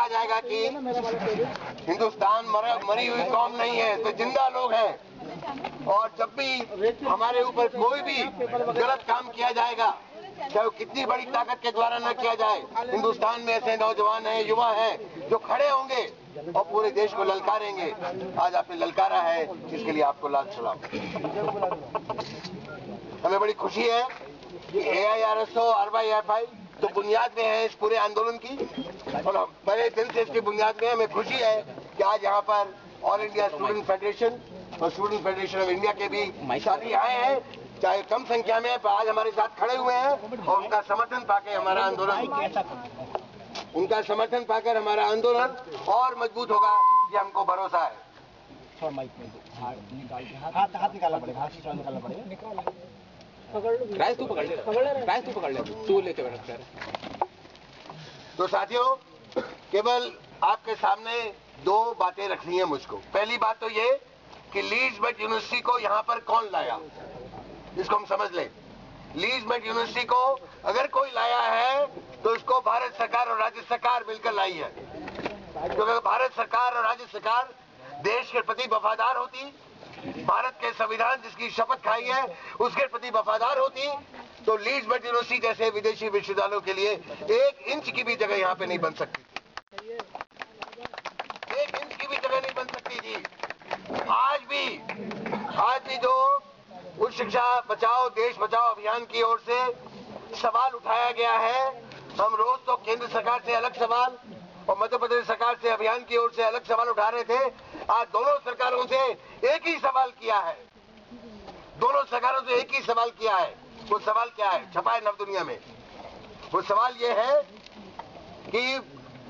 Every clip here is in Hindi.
जाएगा कि हिंदुस्तान मरी हुई कौम नहीं है, तो जिंदा लोग हैं। और जब भी हमारे ऊपर कोई भी गलत काम किया जाएगा, चाहे वो कितनी बड़ी ताकत के द्वारा न किया जाए, हिंदुस्तान में ऐसे नौजवान हैं, युवा हैं जो खड़े होंगे और पूरे देश को ललकारेंगे। आज आपने ललकारा है, इसके लिए आपको लाख सलाम। हमें बड़ी खुशी है कि AIRSO RYFI तो बुनियाद में है इस पूरे आंदोलन की, और पहले दिन से इसकी बुनियाद में हमें खुशी है कि आज यहाँ पर ऑल इंडिया स्टूडेंट फेडरेशन और स्टूडेंट फेडरेशन ऑफ इंडिया के भी साथी आए हैं, चाहे कम संख्या में, पर आज हमारे साथ खड़े हुए हैं और उनका समर्थन पाकर हमारा आंदोलन और मजबूत होगा, ये हमको भरोसा है। हाथ निकालना पड़ेगा, हाथ निकालना पड़ेगा। राइस तू पकड़ ले, तू लेके बैठ। तो साथियों, केवल आपके सामने दो बातें रखनी है मुझको। पहली बात तो ये कि लीड्स मेट यूनिवर्सिटी को यहाँ पर कौन लाया, इसको हम समझ लें। लीड्स मेट यूनिवर्सिटी को अगर कोई लाया है तो इसको भारत सरकार और राज्य सरकार मिलकर लाई है, क्योंकि भारत सरकार और राज्य सरकार देश के प्रति वफादार होती, भारत के संविधान जिसकी शपथ खाई है उसके प्रति वफादार होती, तो लीड्स मेट यूनिवर्सिटी जैसे विदेशी विश्वविद्यालयों के लिए 1 इंच की भी जगह यहाँ पे नहीं बन सकती, 1 इंच की भी जगह नहीं बन सकती थी। आज भी जो उच्च शिक्षा बचाओ देश बचाओ अभियान की ओर से सवाल उठाया गया है, हम रोज तो केंद्र सरकार से अलग सवाल और मध्य प्रदेश सरकार से अभियान की ओर से अलग सवाल उठा रहे थे। आज दोनों सरकारों से एक ही सवाल किया है, दोनों सरकारों से एक ही सवाल किया है। वो सवाल क्या है, छपा है नवदुनिया में। वो सवाल ये है कि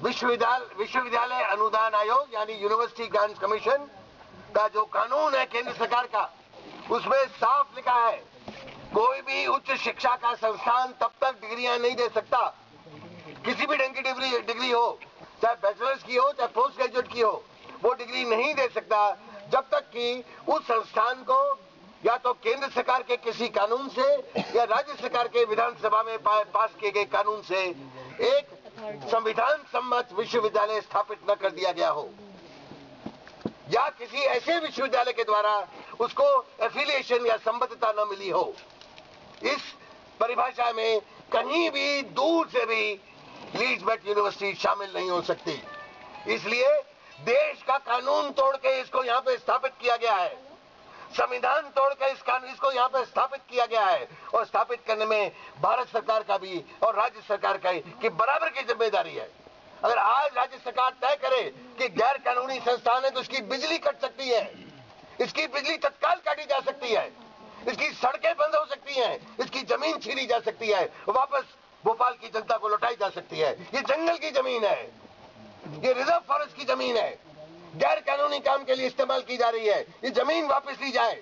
विश्वविद्यालय अनुदान आयोग यानी यूनिवर्सिटी ग्रांट्स कमीशन का जो कानून है केंद्र सरकार का, उसमें साफ लिखा है कोई भी उच्च शिक्षा का संस्थान तब तक डिग्रियां नहीं दे सकता, किसी भी ढंग की डिग्री हो, चाहे बैचलर्स की हो चाहे पोस्ट ग्रेजुएट की हो, वो डिग्री नहीं दे सकता जब तक कि उस संस्थान को या तो केंद्र सरकार के किसी कानून से या राज्य सरकार के विधानसभा में पास किए गए कानून से एक संविधान सम्मत विश्वविद्यालय स्थापित न कर दिया गया हो, या किसी ऐसे विश्वविद्यालय के द्वारा उसको एफिलिएशन या संबद्धता न मिली हो। इस परिभाषा में कहीं भी दूर से भी लीड्स मेट यूनिवर्सिटी शामिल नहीं हो सकती। इसलिए देश का कानून तोड़ के इसको यहाँ पे स्थापित किया गया है, संविधान तोड़ के इसको यहाँ पे स्थापित किया गया है, और स्थापित करने में भारत सरकार का भी और राज्य सरकार का की बराबर की जिम्मेदारी है। अगर आज राज्य सरकार तय करे कि गैर कानूनी संस्थान है तो इसकी बिजली कट सकती है, इसकी बिजली तत्काल काटी जा सकती है, इसकी सड़कें बंद हो सकती हैं, इसकी जमीन छीनी जा सकती है, वापस भोपाल की जनता को लौटाई जा सकती है। ये जंगल की जमीन है, ये रिजर्व फॉरेस्ट की जमीन है, गैर कानूनी काम के लिए इस्तेमाल की जा रही है। ये जमीन वापस ली जाए,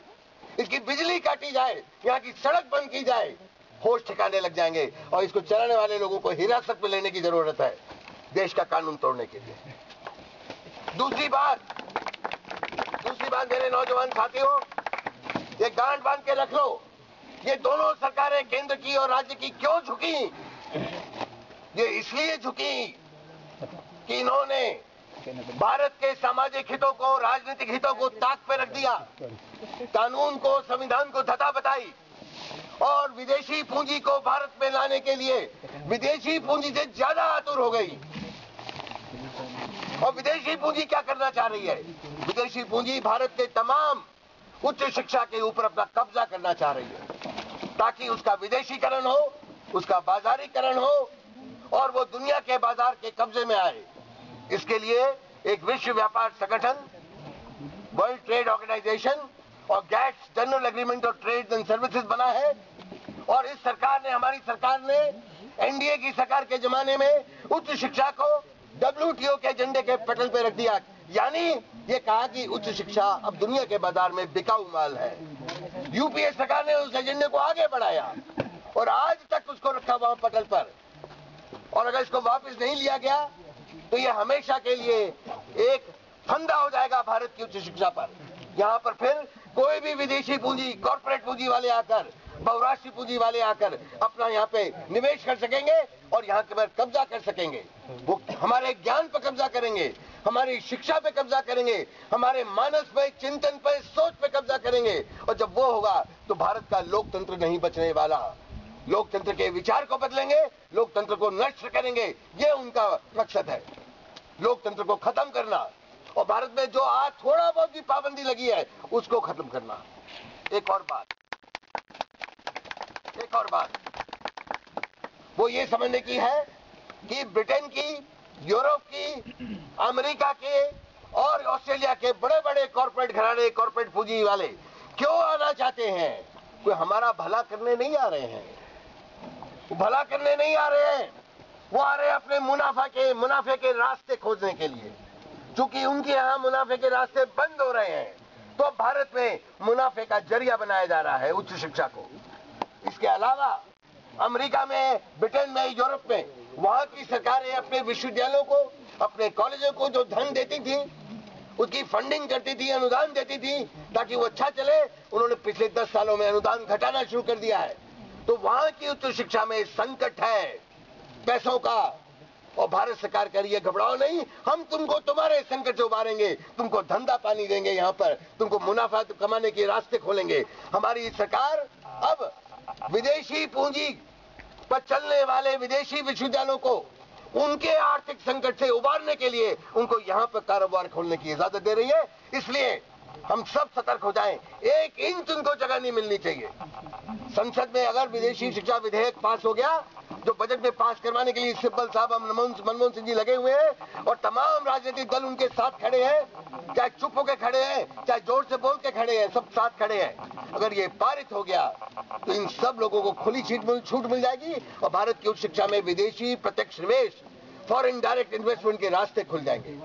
इसकी बिजली काटी जाए, यहाँ की सड़क बंद की जाए, होश ठिकाने लग जाएंगे और इसको चलाने वाले लोगों को हिरासत में लेने की जरूरत है देश का कानून तोड़ने के लिए। दूसरी बात मेरे नौजवान साथियों, ये गांठ बांध के रख लो, ये दोनों सरकारें केंद्र की और राज्य की क्यों झुकी? ये इसलिए झुकी कि इन्होंने भारत के सामाजिक हितों को, राजनीतिक हितों को ताक पे रख दिया, कानून को, संविधान को धता बताई और विदेशी पूंजी को भारत में लाने के लिए विदेशी पूंजी से ज्यादा आतुर हो गई। और विदेशी पूंजी क्या करना चाह रही है? विदेशी पूंजी भारत के तमाम उच्च शिक्षा के ऊपर अपना कब्जा करना चाह रही है, ताकि उसका विदेशीकरण हो, उसका बाजारीकरण हो और वो दुनिया के बाजार के कब्जे में आए। इसके लिए एक विश्व व्यापार संगठन, वर्ल्ड ट्रेड ऑर्गेनाइजेशन और gets general agreement of trade and services बना है। और इस सरकार ने, हमारी सरकार ने एनडीए की सरकार के जमाने में उच्च शिक्षा को WTO के एजेंडे के पटल पे रख दिया, यानी ये कहा कि उच्च शिक्षा अब दुनिया के बाजार में बिकाऊ माल है। यूपीए सरकार ने उस एजेंडे को आगे बढ़ाया और आज तक उसको रखा वहां पटल पर, और अगर इसको वापस नहीं लिया गया तो ये हमेशा के लिए एक फंदा हो जाएगा भारत की उच्च शिक्षा पर। यहाँ पर फिर कोई भी विदेशी पूंजी, कॉर्पोरेट पूंजी वाले आकर, बहुराष्ट्रीय पूंजी वाले आकर अपना यहाँ पे निवेश कर सकेंगे और यहाँ के पर कब्जा कर सकेंगे। वो हमारे ज्ञान पर कब्जा करेंगे, हमारी शिक्षा पे कब्जा करेंगे, हमारे मानस पे, चिंतन पे, सोच पे कब्जा करेंगे। और जब वो होगा तो भारत का लोकतंत्र नहीं बचने वाला। लोकतंत्र के विचार को बदलेंगे, लोकतंत्र को नष्ट करेंगे, ये उनका मकसद है, लोकतंत्र को खत्म करना। और भारत में जो आज थोड़ा बहुत भी पाबंदी लगी है उसको खत्म करना। एक और बात वो ये समझने की है कि ब्रिटेन की, यूरोप की, अमेरिका के और ऑस्ट्रेलिया के बड़े बड़े कॉर्पोरेट घराने, कॉर्पोरेट पूंजी वाले क्यों आना चाहते हैं? कोई हमारा भला करने नहीं आ रहे हैं, भला करने नहीं आ रहे हैं, वो आ रहे हैं अपने मुनाफे के रास्ते खोजने के लिए। चूंकि उनके यहाँ मुनाफे के रास्ते बंद हो रहे हैं, तो भारत में मुनाफे का जरिया बनाया जा रहा है उच्च शिक्षा को। इसके अलावा अमेरिका में, ब्रिटेन में, यूरोप में वहां की सरकारें अपने विश्वविद्यालयों को, अपने कॉलेजों को जो धन देती थी, उसकी फंडिंग करती थी, अनुदान देती थी ताकि वो अच्छा चले, उन्होंने पिछले 10 सालों में अनुदान घटाना शुरू कर दिया है। तो वहां की उच्च शिक्षा में संकट है पैसों का। और भारत सरकार कह रही है घबराओ नहीं, हम तुमको तुम्हारे संकट से उबारेंगे, तुमको धंधा पानी देंगे, यहाँ पर तुमको मुनाफा कमाने के रास्ते खोलेंगे। हमारी सरकार अब विदेशी पूंजी पर चलने वाले विदेशी विश्वविद्यालयों को उनके आर्थिक संकट से उबारने के लिए उनको यहाँ पर कारोबार खोलने की इजाजत दे रही है। इसलिए हम सब सतर्क हो जाएं, 1 इंच उनको जगह नहीं मिलनी चाहिए। संसद में अगर विदेशी शिक्षा विधेयक पास हो गया, जो बजट में पास करवाने के लिए सिब्बल साहब, मनमोहन सिंह जी लगे हुए हैं और तमाम राजनीतिक दल उनके साथ खड़े हैं, चाहे चुप होकर खड़े हैं, चाहे जोर से बोल के खड़े हैं, सब साथ खड़े हैं। अगर ये पारित हो गया तो इन सब लोगों को खुली छूट मिल जाएगी और भारत की उच्च शिक्षा में विदेशी प्रत्यक्ष निवेश, फॉरेन डायरेक्ट इन्वेस्टमेंट के रास्ते खुल जाएंगे।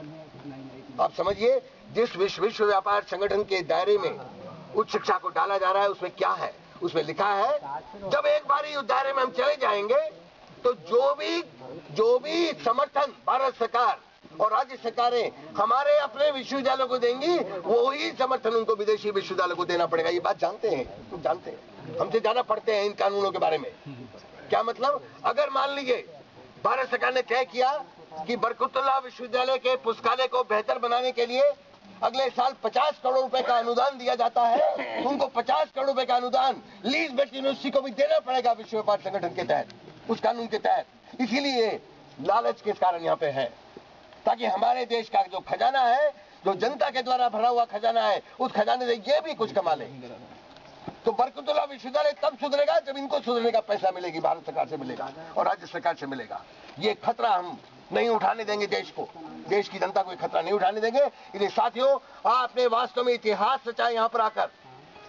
आप समझिए, जिस विश्व व्यापार संगठन के दायरे में उच्च शिक्षा को डाला जा रहा है, उसमें क्या है? उसमें लिखा है जब एक बार उस दायरे में हम चले जाएंगे तो जो भी समर्थन भारत सरकार और राज्य सरकारें हमारे अपने विश्वविद्यालयों को देंगी, वो ही समर्थन उनको विदेशी विश्वविद्यालयों को देना पड़ेगा। ये बात जानते हैं, तुम जानते हैं, हमसे ज्यादा पढ़ते हैं इन कानूनों के बारे में। क्या मतलब? अगर मान लीजिए भारत सरकार ने तय किया कि बरकतुल्लाह विश्वविद्यालय के पुस्तकालय को बेहतर बनाने के लिए अगले साल 50 करोड़ रुपए का अनुदान दिया जाता है, उनको 50 करोड़ रुपए का अनुदान लीजबेट यूनिवर्सिटी को भी देना पड़ेगा विश्व व्यापार संगठन के तहत, उस कानून के तहत। इसीलिए लालच के कारण यहाँ पे है, ताकि हमारे देश का जो खजाना है, जो जनता के द्वारा भरा हुआ खजाना है, उस खजाने से ये भी कुछ कमा ले। तो बरकतुल्लाह विश्वविद्यालय तब सुधरेगा जब इनको सुधरने का पैसा मिलेगी, भारत सरकार से मिलेगा और राज्य सरकार से मिलेगा। ये खतरा हम नहीं उठाने देंगे, देश को, देश की जनता को खतरा नहीं उठाने देंगे। इसलिए साथियों, आपने वास्तव में इतिहास रचा यहाँ पर आकर।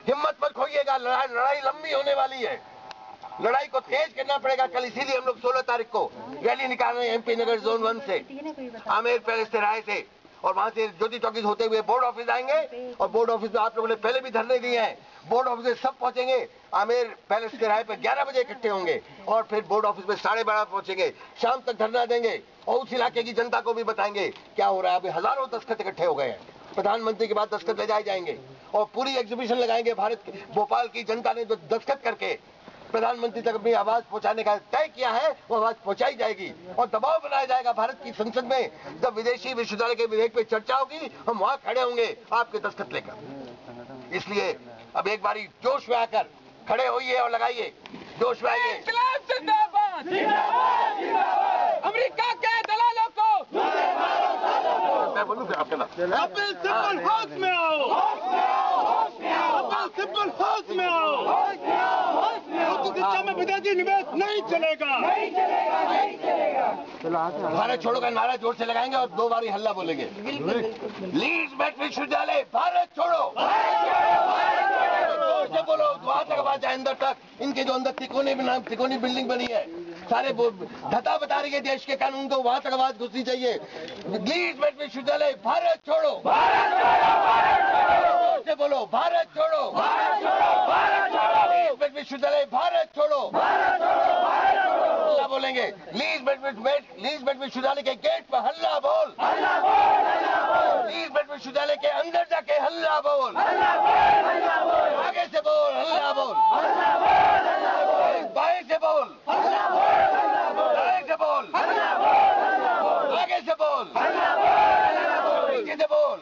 हिम्मत मत खोइएगा, लड़ाई लंबी होने वाली है, लड़ाई को तेज करना पड़ेगा। कल इसीलिए हम लोग 16 तारीख को रैली निकाल रहे हैं एमपी नगर जोन 1 से, आमेर पैलेस तिराहे से, और वहां से ज्योति टॉकीज होते हुए बोर्ड ऑफिस आएंगे। और बोर्ड ऑफिस में आप लोगों ने पहले भी धरने दिए हैं, बोर्ड ऑफिस में सब पहुंचेंगे। आमेर पैलेस तिराहे पर 11 बजे इकट्ठे होंगे और फिर बोर्ड ऑफिस में 12:30 पहुंचेंगे, शाम तक धरना देंगे और उस इलाके की जनता को भी बताएंगे क्या हो रहा है। अभी हजारों दस्तखत इकट्ठे हो गए हैं, प्रधानमंत्री के बाद दस्तखत ले जाए जाएंगे और पूरी एग्जीबिशन लगाएंगे। भारत भोपाल की जनता ने जो दस्तखत करके प्रधानमंत्री तक अपनी आवाज पहुंचाने का तय किया है, वो आवाज पहुंचाई जाएगी और दबाव बनाया जाएगा भारत की संसद में। जब विदेशी विश्वविद्यालय के विधेयक पे चर्चा होगी, हम वहां खड़े होंगे आपके दस्तखत लेकर। इसलिए अब एक बारी जोश में आकर खड़े होइए और लगाइए, जोश में आइए। अमेरिका के दलालों को मैं बोलूं फिर आपके नाम। सिंपल होश में आओ, सिंपल होश में आओ। शिक्षा में विदेशी निवेश नहीं चलेगा। भारत छोड़ो का नारा जोर से लगाएंगे और 2 बारी हल्ला बोलेंगे। लीजबेट विश्वविद्यालय भारत छोड़ो, जोर से बोलो, वहां तक आवाज जाए अंदर तक। इनके जो अंदर तिकोनी बिल्डिंग बनी है, सारे धता बता रही है देश के कानून को, वहां तक आवाज घुसनी चाहिए। लीजबेट विश्वविद्यालय भारत छोड़ो, जोर से बोलो, भारत छोड़ो, लीजबेट विश्वविद्यालय भारत छोड़ो, हल्ला बोलेंगे। लीजबेट विश्वविद्यालय के गेट पर हल्ला बोल, लीजबेट विश्वविद्यालय के अंदर जाके हल्ला बोल, आगे से बोल, हल्ला बोल, बाएं से बोल, दाएं से से बोल, नीचे से बोल,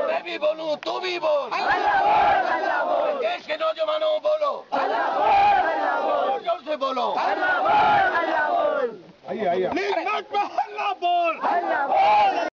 मैं भी बोलूं तू भी बोल, देश के नौजवानों बोलो, जोर से बोलो, लीग मत में हल्ला बोल।